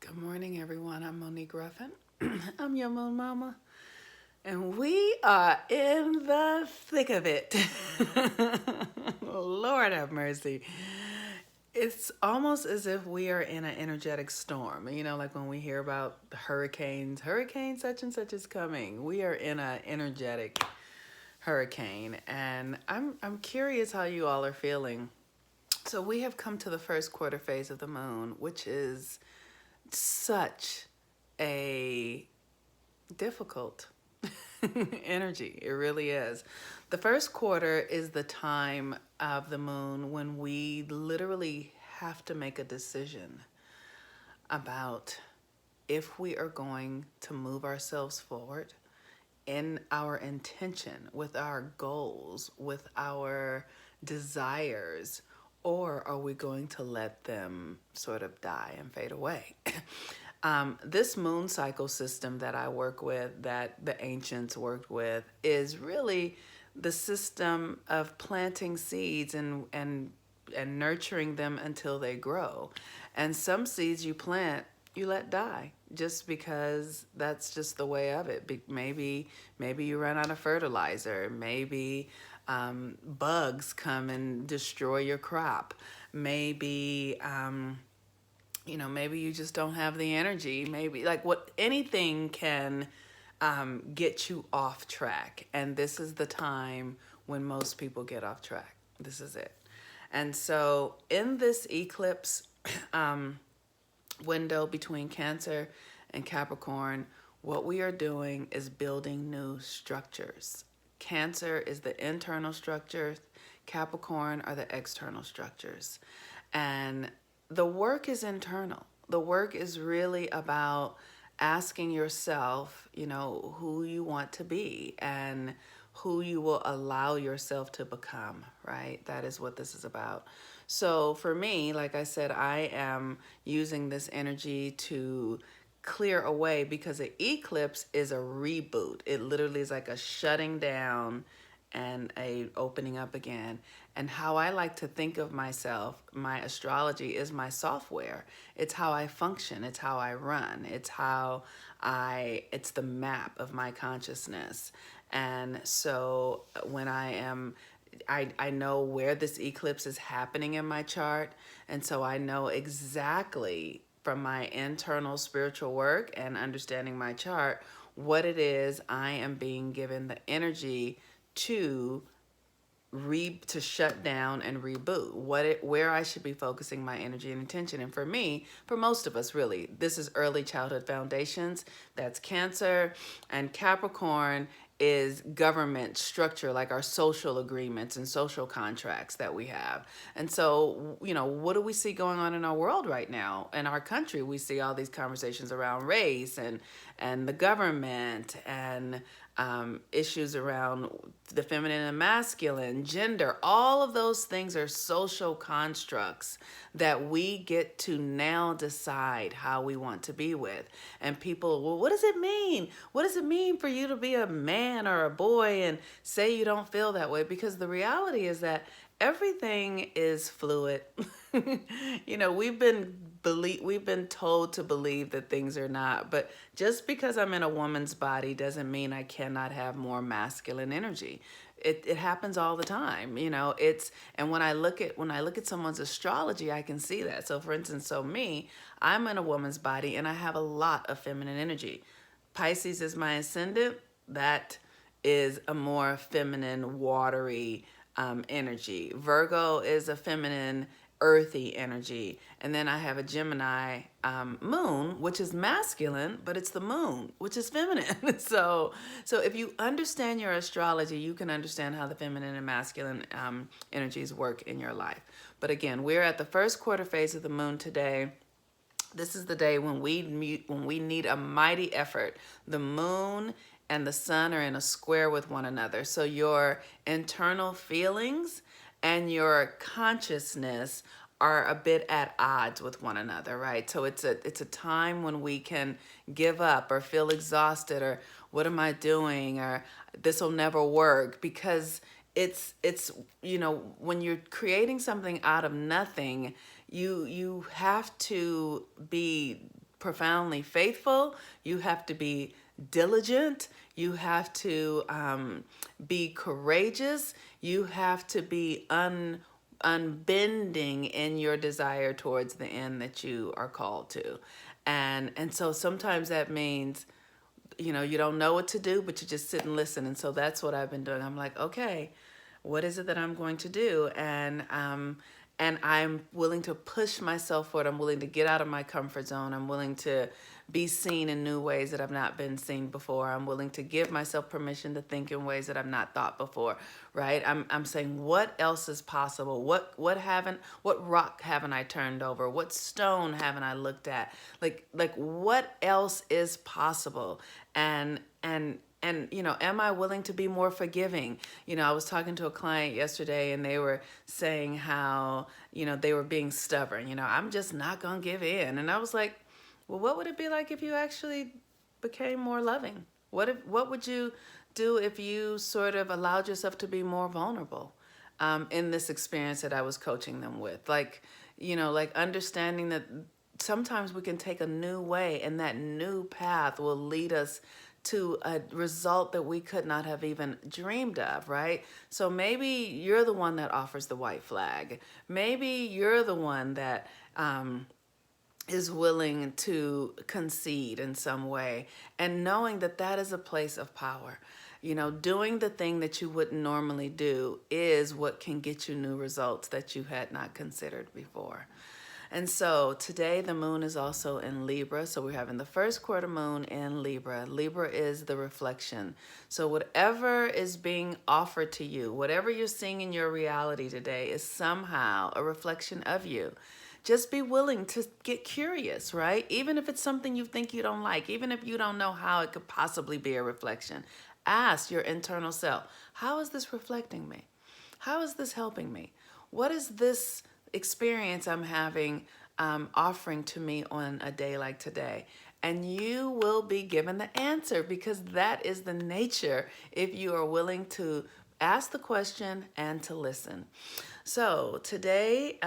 Good morning, everyone. I'm Monique Ruffin. I'm your moon mama, and we are in the thick of it. Lord have mercy. It's almost as if we are in an energetic storm. You know, like when we hear about the hurricanes, hurricane such and such is coming. We are in an energetic hurricane, and I'm curious how you all are feeling. So we have come to the first quarter phase of the moon, which is such a difficult energy. It really is. The first quarter is the time of the moon when we literally have to make a decision about if we are going to move ourselves forward in our intention, with our goals, with our desires, or are we going to let them sort of die and fade away? This moon cycle system that I work with, that the ancients worked with, is really the system of planting seeds and nurturing them until they grow. And some seeds you plant, you let die just because that's just the way of it. Maybe you run out of fertilizer. Maybe bugs come and destroy your crop. Maybe maybe you just don't have the energy. Maybe anything can get you off track. And this is the time when most people get off track. This is it. And so in this eclipse window between Cancer and Capricorn, what we are doing is building new structures. Cancer is the internal structures, Capricorn are the external structures. And the work is internal. The work is really about asking yourself, who you want to be and who you will allow yourself to become, right? That is what this is about. So for me, like I said, I am using this energy to clear away because an eclipse is a reboot. It literally is like a shutting down and a opening up again. And how I like to think of myself, my astrology is my software. It's how I function. It's how I run. It's the map of my consciousness. And so when I know where this eclipse is happening in my chart. And so I know exactly from my internal spiritual work and understanding my chart, what it is I am being given the energy to to shut down and reboot, where I should be focusing my energy and attention. And for me, for most of us really, this is early childhood foundations. That's Cancer, and Capricorn is government structure, like our social agreements and social contracts that we have. And so, what do we see going on in our world right now? In our country, we see all these conversations around race and the government and issues around the feminine and masculine, gender. All of those things are social constructs that we get to now decide how we want to be with. And people, well, what does it mean? What does it mean for you to be a man or a boy and say you don't feel that way? Because the reality is that everything is fluid. We've been told to believe that things are not, but just because I'm in a woman's body doesn't mean I cannot have more masculine energy. It happens all the time, and when I look at someone's astrology, I can see that. So for instance, I'm in a woman's body and I have a lot of feminine energy. Pisces is my ascendant. That is a more feminine, watery energy. Virgo is a feminine, earthy energy. And then I have a Gemini moon, which is masculine, but it's the moon, which is feminine. So if you understand your astrology, you can understand how the feminine and masculine energies work in your life. But again, we're at the first quarter phase of the moon today. This is the day when we need a mighty effort. The moon and the sun are in a square with one another. So your internal feelings and your consciousness are a bit at odds with one another, right? So it's a time when we can give up or feel exhausted or what am I doing or this will never work, because it's when you're creating something out of nothing, you have to be profoundly faithful. You have to be diligent. You have to be courageous. You have to be unbending in your desire towards the end that you are called to. And so sometimes that means, you don't know what to do, but you just sit and listen. And so that's what I've been doing. I'm like, okay, what is it that I'm going to do? And I'm willing to push myself forward. I'm willing to get out of my comfort zone. I'm willing to be seen in new ways that I've not been seen before. I'm willing to give myself permission to think in ways that I've not thought before, right? I'm saying, what else is possible? What rock haven't I turned over? What stone haven't I looked at? Like what else is possible? And am I willing to be more forgiving? I was talking to a client yesterday and they were saying how, they were being stubborn. I'm just not going to give in. And I was like, well, what would it be like if you actually became more loving? What would you do if you sort of allowed yourself to be more vulnerable in this experience that I was coaching them with? Like understanding that sometimes we can take a new way and that new path will lead us to a result that we could not have even dreamed of, right? So maybe you're the one that offers the white flag. Maybe you're the one that is willing to concede in some way, and knowing that that is a place of power. Doing the thing that you wouldn't normally do is what can get you new results that you had not considered before. And so today the moon is also in Libra. So we're having the first quarter moon in Libra. Libra is the reflection. So whatever is being offered to you, whatever you're seeing in your reality today is somehow a reflection of you. Just be willing to get curious, right? Even if it's something you think you don't like, even if you don't know how it could possibly be a reflection, ask your internal self, how is this reflecting me? How is this helping me? What is this experience I'm having offering to me on a day like today? And you will be given the answer, because that is the nature if you are willing to ask the question and to listen. So today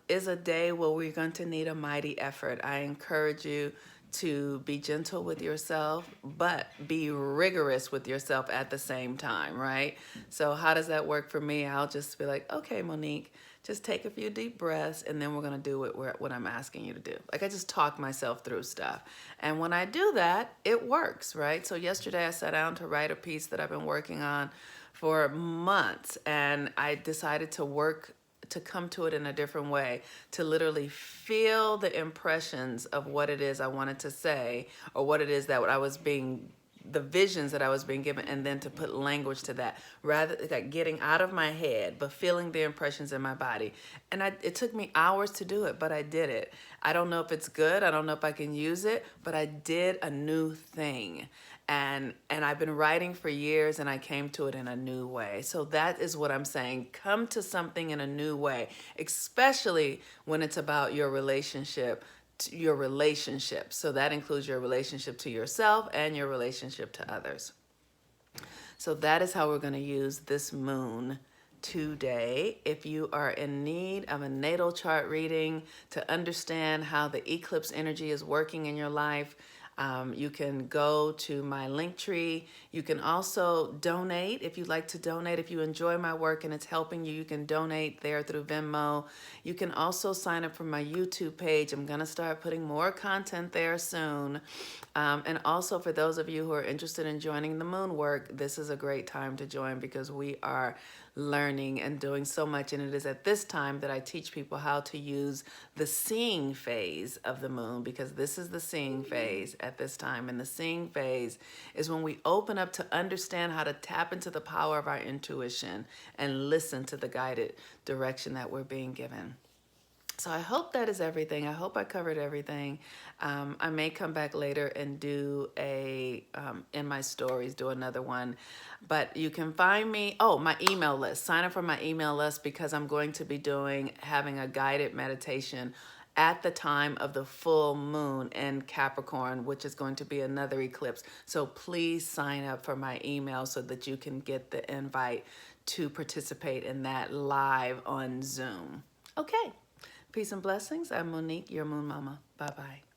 is a day where we're going to need a mighty effort. I encourage you to be gentle with yourself, but be rigorous with yourself at the same time, right? So how does that work for me? I'll just be like, okay, Monique, just take a few deep breaths, and then we're going to do what I'm asking you to do. Like, I just talk myself through stuff. And when I do that, it works, right? So yesterday I sat down to write a piece that I've been working on for months, and I decided to come to it in a different way, to literally feel the impressions of what it is I wanted to say, or what it is that the visions that I was being given, and then to put language to that, rather like getting out of my head, but feeling the impressions in my body. And it took me hours to do it, but I did it. I don't know if it's good. I don't know if I can use it, but I did a new thing. And I've been writing for years, and I came to it in a new way. So that is what I'm saying. Come to something in a new way, especially when it's about your relationship. So that includes your relationship to yourself and your relationship to others. So that is how we're going to use this moon today. If you are in need of a natal chart reading to understand how the eclipse energy is working in your life, you can go to my link tree. You can also donate if you'd like to donate. If you enjoy my work and it's helping you, you can donate there through Venmo. You can also sign up for my YouTube page. I'm going to start putting more content there soon. And also for those of you who are interested in joining the moon work, this is a great time to join, because we are learning and doing so much. And it is at this time that I teach people how to use the seeing phase of the moon, because this is the seeing phase at this time. And the seeing phase is when we open up to understand how to tap into the power of our intuition and listen to the guided direction that we're being given. So I hope that is everything. I hope I covered everything. I may come back later and do in my stories, do another one. But you can find me, my email list. Sign up for my email list, because I'm going to be having a guided meditation at the time of the full moon in Capricorn, which is going to be another eclipse. So please sign up for my email so that you can get the invite to participate in that live on Zoom. Okay. Peace and blessings. I'm Monique, your Moon Mama. Bye-bye.